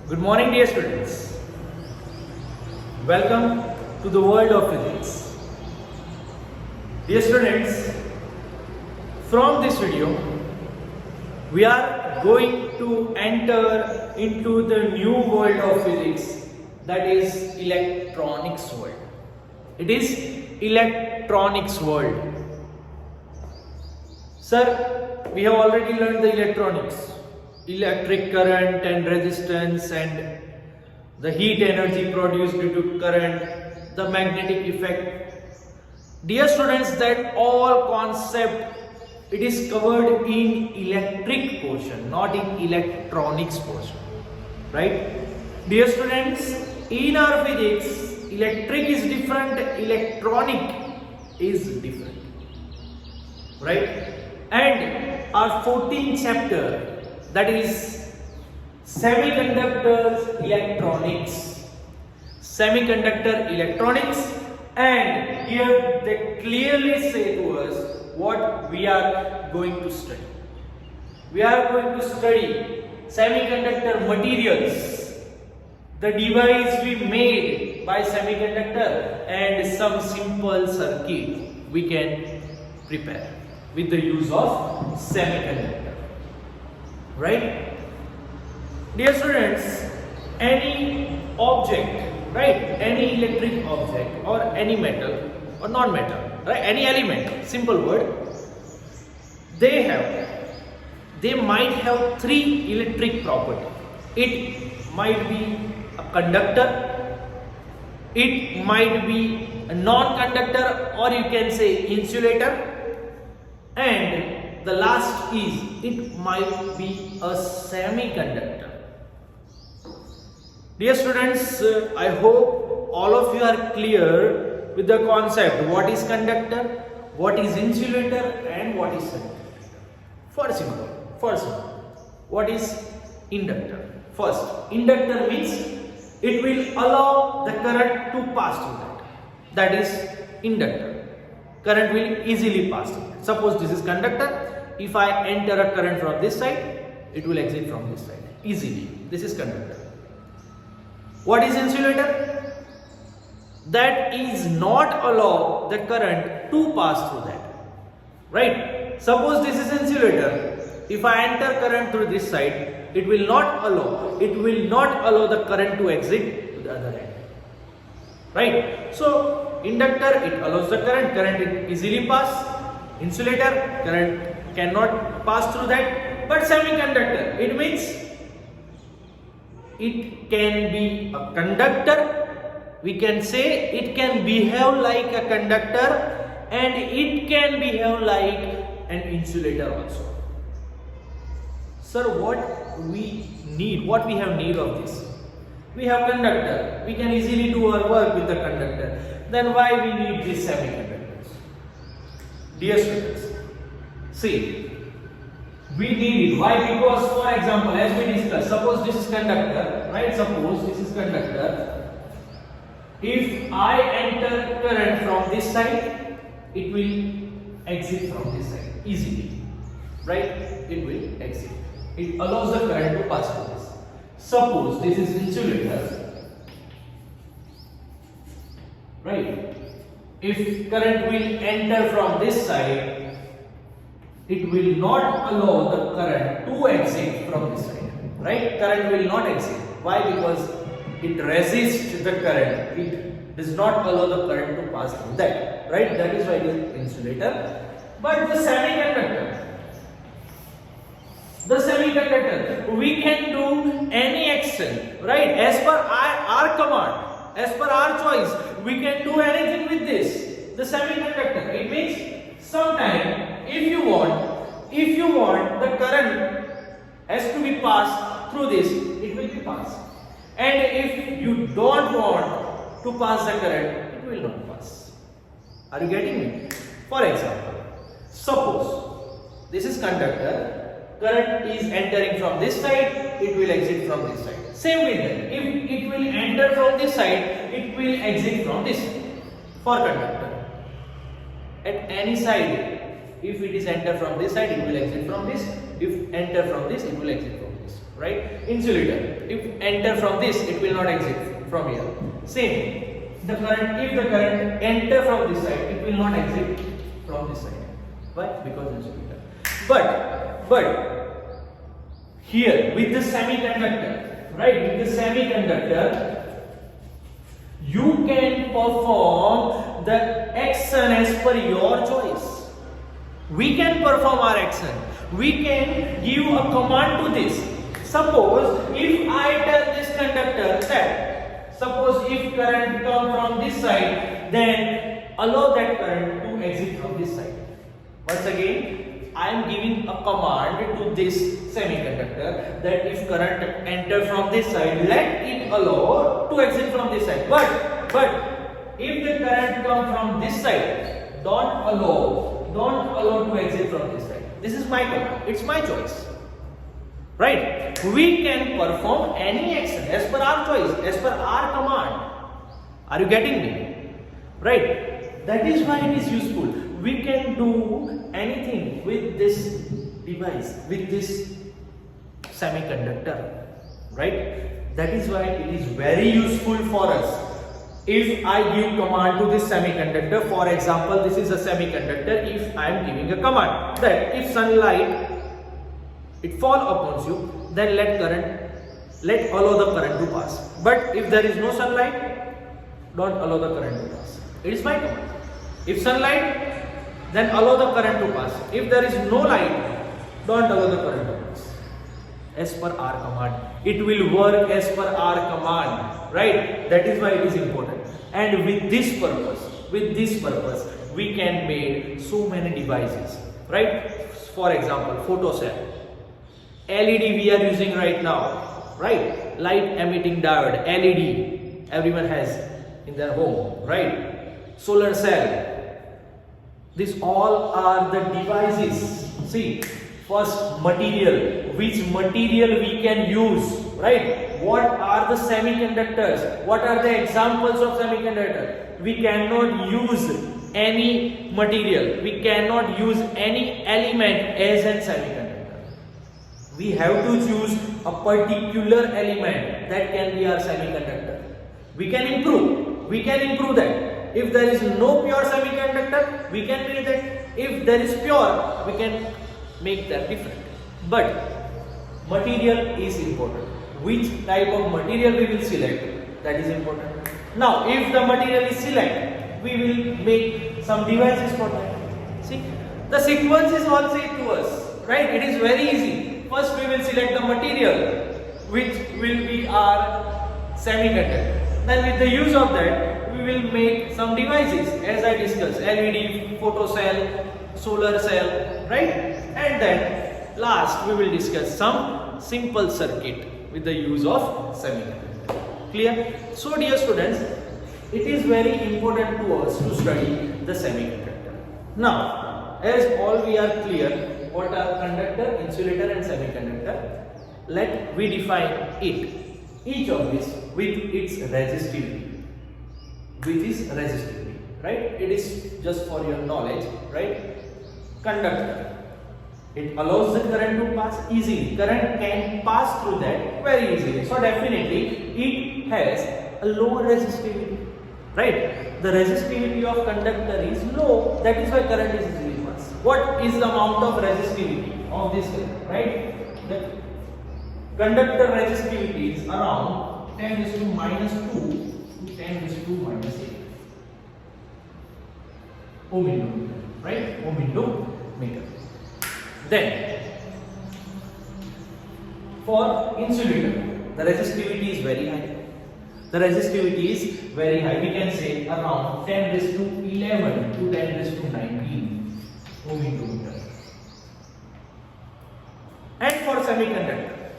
Good morning, dear students. Welcome to the world of physics. Dear students, from this video, we are going to enter into the new world of physics, that is electronics world. It is electronics world. Sir, we have already learned the electronics. Electric current and resistance and the heat energy produced due to current, the magnetic effect. Dear students, that all concept it is covered in electric portion, not in electronics portion, right? Dear students, in our physics, electric is different, electronic is different, right? And our 14th chapter, that is semiconductor electronics, and here they clearly say to us what we are going to study. We are going to study semiconductor materials, the device we made by semiconductor, and some simple circuit we can prepare with the use of semiconductor. Right? Dear students, any object, right? Any electric object or any metal or non-metal, right? Any element, simple word, they might have three electric properties. It might be a conductor, it might be a non-conductor, or you can say insulator, and the last is it might be a semiconductor. Dear students, I hope all of you are clear with the concept what is conductor, what is insulator, and what is semiconductor. First, what is inductor? First, inductor means it will allow the current to pass through that. That is inductor. Current will easily pass through it. Suppose this is conductor. If I enter a current from this side, it will exit from this side easily. This is conductor. What is insulator? That is not allow the current to pass through that. Right? Suppose this is insulator. If I enter current through this side, it will not allow the current to exit to the other end. Right? So inductor, it allows the current it easily pass. Insulator, current cannot pass through that. But semiconductor, it means it can be a conductor, we can say it can behave like a conductor, and it can behave like an insulator also. Sir, what we have need of this? We have conductor, we can easily do our work with the conductor. Then why we need these semiconductors? Dear students, see, we need it. Why? Because, for example, as we discussed, suppose this is conductor, right? Suppose this is conductor. If I enter current from this side, it will exit from this side easily, right? It will exit. It allows the current to pass through this. Suppose this is insulator, right? If current will enter from this side, it will not allow the current to exit from this side, right? Current will not exit. Why? Because it resists the current. It does not allow the current to pass through that, right? That is why it is insulator. But the semiconductor, we can do any action, right? As per our command, as per our choice, we can do anything with this. The semiconductor, it means sometime if you want the current has to be passed through this, it will be passed. And if you don't want to pass the current, it will not pass. Are you getting me? For example, suppose this is conductor, current is entering from this side, it will exit from this side. Same way then, if it will enter from this side, it will exit from this side. For conductor, at any side, if it is enter from this side, it will exit from this. If enter from this, it will exit from this. right? Insulator, if enter from this, it will not exit from here. Same, the current, if the current enter from this side, it will not exit from this side. Why? Because insulator. But here with the semiconductor, right? With the semiconductor, you can perform the action as per your choice. We can perform our action. We can give a command to this. Suppose if I tell this conductor that, suppose if current come from this side, then allow that current to exit from this side. Once again, I am giving a command to this semiconductor that if current enter from this side, let it allow to exit from this side. But if the current come from this side, don't allow to exit from this side. This is my command. It's my choice. Right? We can perform any action as per our choice, as per our command. Are you getting me? Right? That is why it is useful. We can do anything with this device, with this semiconductor. Right? That is why it is very useful for us. If I give command to this semiconductor, for example, this is a semiconductor, if I am giving a command that if sunlight it fall upon you, then let allow the current to pass. But if there is no sunlight, don't allow the current to pass. It is my command. If sunlight, then allow the current to pass. If there is no light, don't allow the current to pass. As per our command, it will work as per our command, right? That is why it is important. And with this purpose, we can make so many devices, right? For example, photocell, LED we are using right now, right? Light emitting diode, LED, everyone has in their home, right? Solar cell. These all are the devices. See, first material, which material we can use, right? What are the semiconductors? What are the examples of semiconductor? We cannot use any material, we cannot use any element as a semiconductor. We have to choose a particular element that can be our semiconductor. We can improve that. If there is no pure semiconductor, we can make that. If there is pure, we can make that different. But material is important. Which type of material we will select, that is important. Now, if the material is selected, we will make some devices for that. See, the sequence is all said to us, right? It is very easy. First, we will select the material, which will be our semiconductor. Then, with the use of that, we will make some devices, as I discussed: LED, photocell, solar cell, right? And then last we will discuss some simple circuit with the use of semiconductor. Clear? So dear students, it is very important to us to study the semiconductor. Now, as all we are clear what are conductor, insulator and semiconductor, let we define it, each of this with its resistivity. With its resistivity, right? It is just for your knowledge, right? Conductor, it allows the current to pass easily. Current can pass through that very easily. So definitely it has a low resistivity, right? The resistivity of conductor is low. That is why current is easily passed. What is the amount of resistivity of this current, right? The conductor resistivity is around 10 to minus 2 to 10 to minus 8 ohm into meter, right? Ohm into meter. Then, for insulator, the resistivity is very high. The resistivity is very high. We can say around 10 raised to 11 to 10 raised to 19 ohm into meter. And for semiconductor,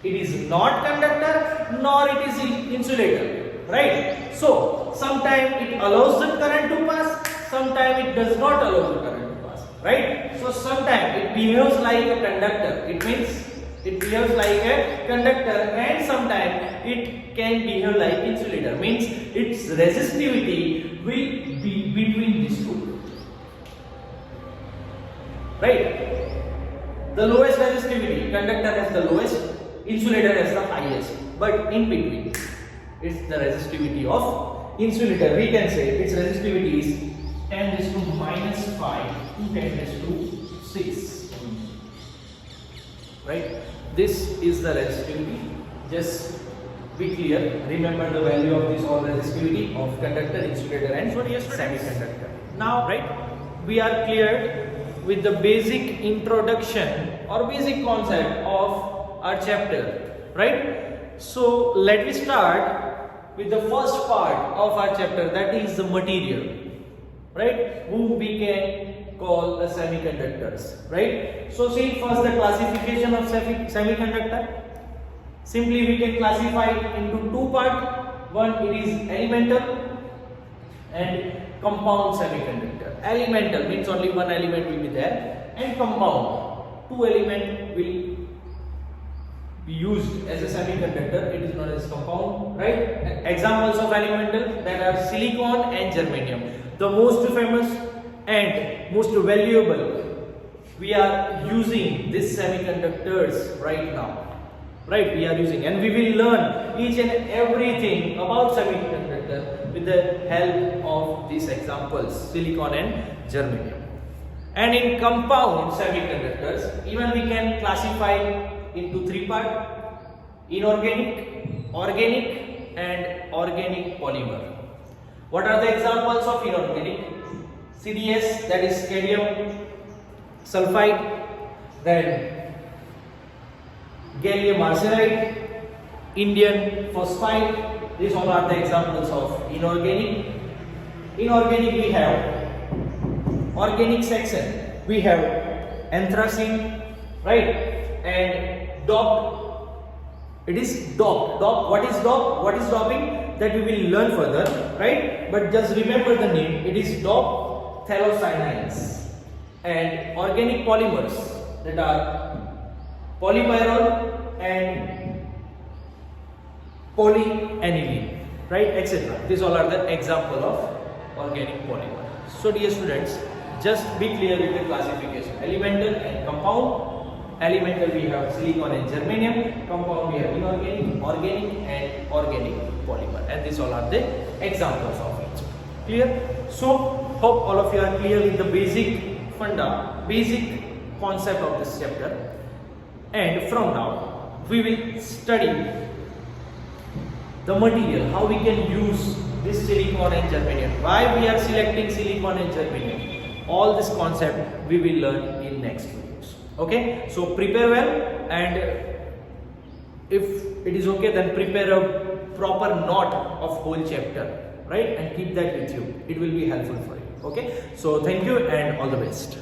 it is not conductor nor it is insulator, right? So, sometimes it allows the current to pass, sometimes it does not allow the current to pass, right? So, sometimes it behaves like a conductor. It means it behaves like a conductor, and sometimes it can behave like insulator. Means its resistivity will be between these two, right? The lowest resistivity, conductor has the lowest insulator has the highest, but in between it's the resistivity of insulator. We can say its resistivity is 10 raised to minus 5 to 10 raised to 6. Right? This is the resistivity. Just be clear. Remember the value of this all resistivity of conductor, insulator, and semiconductor. Now, right? We are cleared with the basic introduction or basic concept of our chapter, right? So let me start with the first part of our chapter, that is the material, right? Whom we can call the semiconductors, right? So see first the classification of semiconductor. Simply we can classify it into two parts. One, it is elemental and compound semiconductor. Elemental means only one element will be there, and compound, two element will be used as a semiconductor. It is known as compound, right? Examples of elemental, that are silicon and germanium. The most famous and most valuable, we are using these semiconductors right now. Right, we are using, and we will learn each and everything about semiconductor with the help of these examples, silicon and germanium. And in compound semiconductors, even we can classify into three parts: inorganic, organic, and organic polymer. What are the examples of inorganic? CDS, that is cadmium sulfide, then gallium arsenide, Indian phosphide. These all are the examples of inorganic. Inorganic we have organic section. We have anthracene, right? And doped. It is doped. Doped. What is doped? What is doping? That we will learn further, right? But just remember the name. It is doped phthalocyanines. And organic polymers, that are polypyrrole and polyaniline, right, etc. These all are the example of organic polymer. So dear students, just be clear with the classification: elemental and compound. Elemental we have silicon and germanium, compound we have inorganic, organic, and organic polymer, and these all are the examples of it. Clear? So hope all of you are clear with the basic concept of this chapter. And from now, we will study the material, how we can use this silicon and germanium, why we are selecting silicon and germanium. All this concept we will learn in next videos. Okay, so prepare well, and if it is okay, then prepare a proper note of whole chapter, right, and keep that with you. It will be helpful for you. Okay, so thank you and all the best.